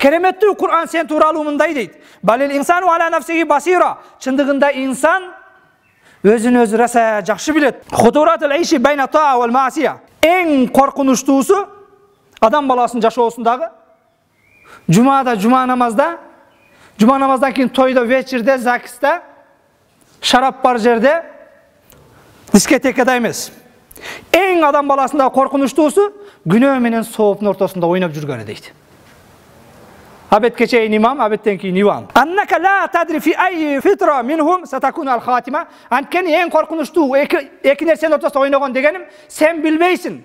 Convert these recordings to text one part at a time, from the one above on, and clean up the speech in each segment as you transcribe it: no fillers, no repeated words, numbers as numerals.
Кереметтүү Кур'ан сен тууралуу мындай дейт. Балил инсану ала нафсиги басира. Чындыгында инсан өзүн өзү раса жакшы билет. Худуратул айши байна таа вал маасия. Эң коркунучтуусу адам баласынын жашоосундагы жумада, жума намаздан кийин тойдо, вечерде, закисте, шарап бар жерде, дискотекада эмес. Эң адам баласындагы коркунучтуусу күнөө менен сооптун ортосунда ойноп жүргөнү дейт. Абетке чейин имам, абеттен кийин иван. Аннака ла тадри фи ай фитра минхум сатакуну ал хатима. Анткени эң коркунучтуу эки нерсенин ортосунда ойногон дегеним, сен билбейсиң.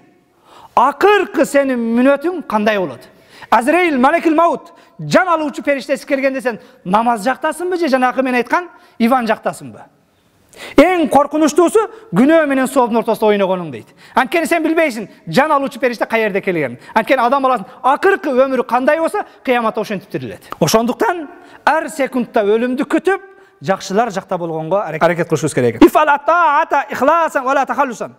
Акыркы сенин мүнөтүң кандай болот? Азраил, Малекил Маут, жан алуучу периштеси келгенде сен намаз жактасыңбы же жанакы мен айткан иван жактасыңбы? Эң коркунучтуусу күнөө менен сооптун ортосунда ойногонуң дейт. Анткени сен билбейсиң, жан алуучу периште каерде келген. Анткени адам баласынын акыркы өмүрү кандай болсо, кыяматта ошентип тирилет. Ошондуктан ар секундта өлүмдү күтүп, жакшылар жакта болгонго аракет кылышыбыз керек. Ифал ата ихласан ва ла тахаллусан.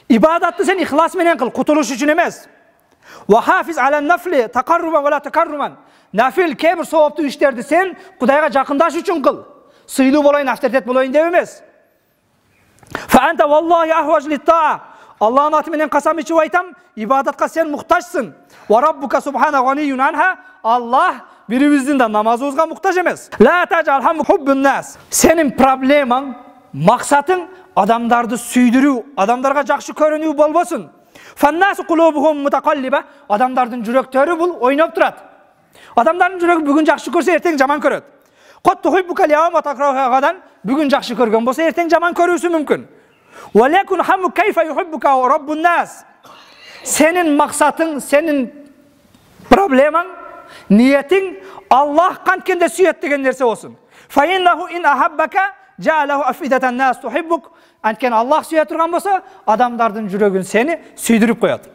Ибадатты сен ихлас менен кыл, кутулуш үчүн эмес. Ва хафиз ала нафли тaqarruban ва ла такарруман. Нафил кебир сооптуу иштерди сен Кудайга жакындаш үчүн кыл. Сыйлуу болойн, авторитет болойн деп эмес. Фа анта валлахи ахваж литтаа. Аллахтын аты менен касам ичип айтам, ибадатка сен муктажсың. Ва раббука субхана ганиюн анха. Аллах бирибиздин да намазыбызга муктаж эмес. Ла таджал хам хуббун нас. Сенин проблемаң, максатың адамдарды сүйдүрүү, адамдарга жакшы көрүнүү болбосун. Фаннасу кулубухум мутакаллиба. Адамдардын жүрөктөрү бул ойноп турат. Адамдардын жүрөгү бүгүн жакшы көрсө, эртең жаман көрөт. Кот тухиббука лияма такрахагадан бүгүн жакшы көргөн болсо, эртең жаман көрүүсү мүмкүн. Валекун хаму кайфа юхиббука раббун нас. Сенин максатың, сенин проблемаң, ниетиң Аллах канткенде сүйөт деген нерсе болсун. Фаиннаху ин ахаббака жаалаху афидатан нас тухиббук. Анткени Аллах сүйө турган болсо, адамдардын жүрөгүн сени сүйдүрүп коет.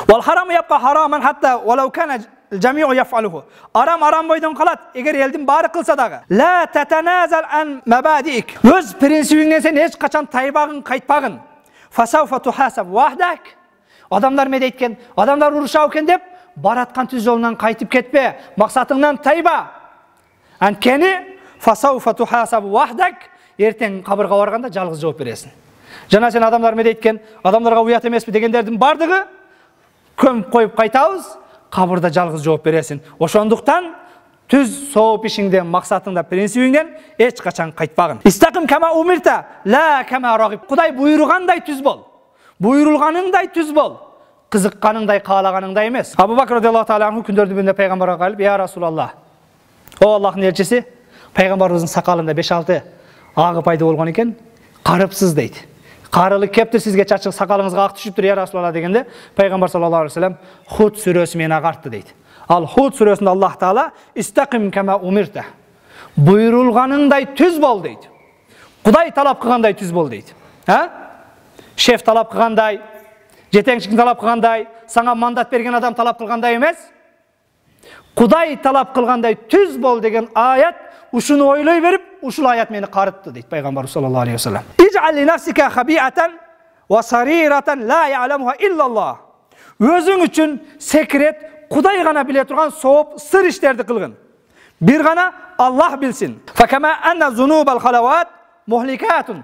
Вал хараму япка хараман хатта валау кана жамиу яфалуху. Арам бойдон калат, эгер элдин баары кылса дагы. Ла татаназал ан мабадик. Өз принцибиңден сен эч качан тайбагын, кайтпагын. Фасауфа тухасаб вахдак. Адамдар ме дейткен, адамдар урушабы экен деп, бараткан түз жолунан кайтып кетпе, максатыңдан тайба. Анткени фасауфа тухасаб вахдак. Эртең кабырга барганда жалгыз жооп бересиң. Жана сен адамдар ме дейткен, адамдарга уят эмеспи дегендердин бардыгы көмүп коюп кайтабыз. Кабырда жалгыз жооп бересиң. Ошондуктан түз сооп ишиңден, максатыңда, принцибиңден эч качан кайтпагын. Истаким кама умирта, ла кама рагиб. Кудай буйругандай түз бол. Буйрулганыңдай түз бол. Кызыкканыңдай, каалаганыңдай эмес. Абу Бакр радиаллаху таала анху күндөрдүн биринде пайгамбарга калып, "Я Расулаллах, о Аллахтын элчиси, пайгамбарыбыздын сакалында 5-6 агы пайда болгон экен, карыпсыз" дейт. Карылык кептир, сизге чачык сакалыңызга ак түшүптүр, я Расулалла дегенде, пайгамбар саллаллаху алейхи вассалам Худ сүрөсү менен агартты дейт. Ал Худ сүрөсүндө Аллах таала "Истаким кама умирта". Буйрулганыңдай түз бол дейт. Кудай талап кылгандай түз бол дейт. Шеф талап кылгандай, жетекчиң талап кылгандай, сага мандат берген адам талап кылгандай эмес. Кудай талап кылгандай түз бол деген аят ушуну ойлой берип, ушул аят мени карытты дейт пайгамбар саллаллаху алейхи вассалам. Иж'ал ли нафсика хабиатан ва сариратан ла я'ламуха иллаллах. Өзүң үчүн секрет, Кудай гана биле турган сооп, сыр иштерди кылгын. Бир гана Аллах билсин. Факама анна зунубал халават мухликатун.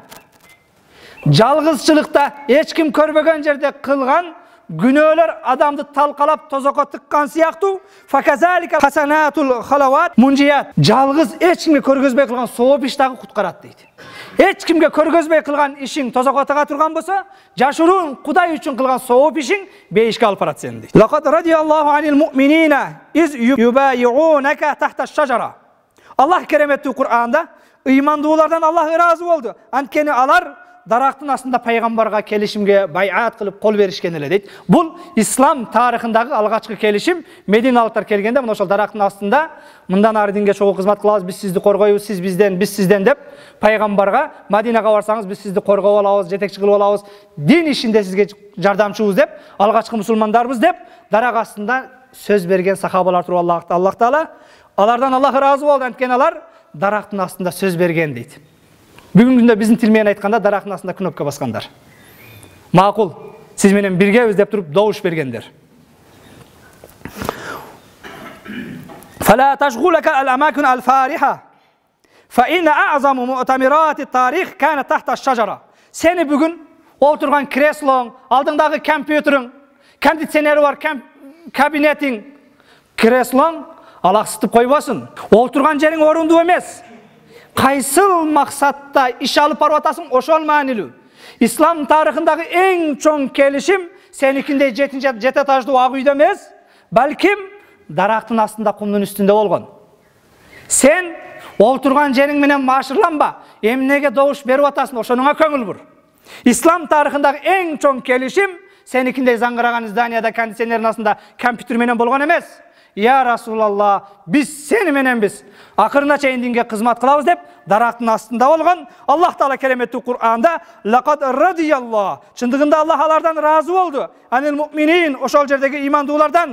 Жалгызчылыкта эч ким көрбөгөн жерде кылган günöler adamды талкалап тозокко тыккан сыяктуу. Факазалика хасанатул халават мунжият. Жалгыз эч кимге көргөзбөй кылган сооп иш дагы куткарат дейт. Эч кимге көргөзбөй кылган ишиң тозокко тыга турган болсо, жашыруун Кудай үчүн кылган сооп ишиң бейишке алып барат сени дейт. Лакад радияллаху анил муъминина из юбайюунака тахта шажара. Аллах кереметтүү Кур'анда ыймандуулардан Аллах ыраазы болду. Анткени алар дарактын астында пайгамбарга келишимге байат кылып кол беришкен эле дейт. Бул ислам тарыхындагы алгачкы келишим. Мединалыктар келгенде мына ошол дарактын астында мындан ары динге чогуу кызмат кылабыз, биз сизди коргойбуз, сиз бизден, биз сизден деп пайгамбарга Мадинага барсаңыз биз сизди коргоп алабыз, жетекчи кылып алабыз, дин ишинде сизге жардамчыбыз деп, алгачкы мусулмандарбыз деп дарак астында сөз берген сахабалар тууралуу Аллах Таала алардан Аллах ыраазы болду. Анткени алар дарактын астында сөз берген дейт. Бүгүнкү күндө биздин тил менен айтканда дарактын астында кнопка баскандар. Макул, сиз менен биргебиз деп туруп добуш бергендер. فلا تشغلك الأماكن الفارحة فإن أعظم مؤتمرات التاريخ كانت تحت الشجرة. Seni bugün oturgan kreslon, aldığındaki kompüterin, konditsioneri var, kabinetin, kreslon alaqsıtıp koymasın. Oturgan jerin orundu emes. Kaysıl maksatda iş alıp barbatasın oşol manilүү. İslam tarihindagi en çoğun kelişim senikinde jete tajlı ag uyda emes, balkim darактын астында кумдун üstünde болгон. Sen oturgan jerin menen maşırlanba, emnege doğuş berip atasın, oşonuňa köңүl bur. İslam tarihindagi en çoğun kelişim senikinde zangıragan izdaniyada konditsionerin астында kompüter menen bolgon emes. Ya Rasulallah, biz seni menenbiz. Akırına çeyin dinge kızmat kılavuz dep, darактын астында bolgon. Allah Taala keremetli Kur'an'da laqad radiyallah. Çındığında Allah alardan razı oldu. Anil mu'minin, oşol jerdegi imandılardan.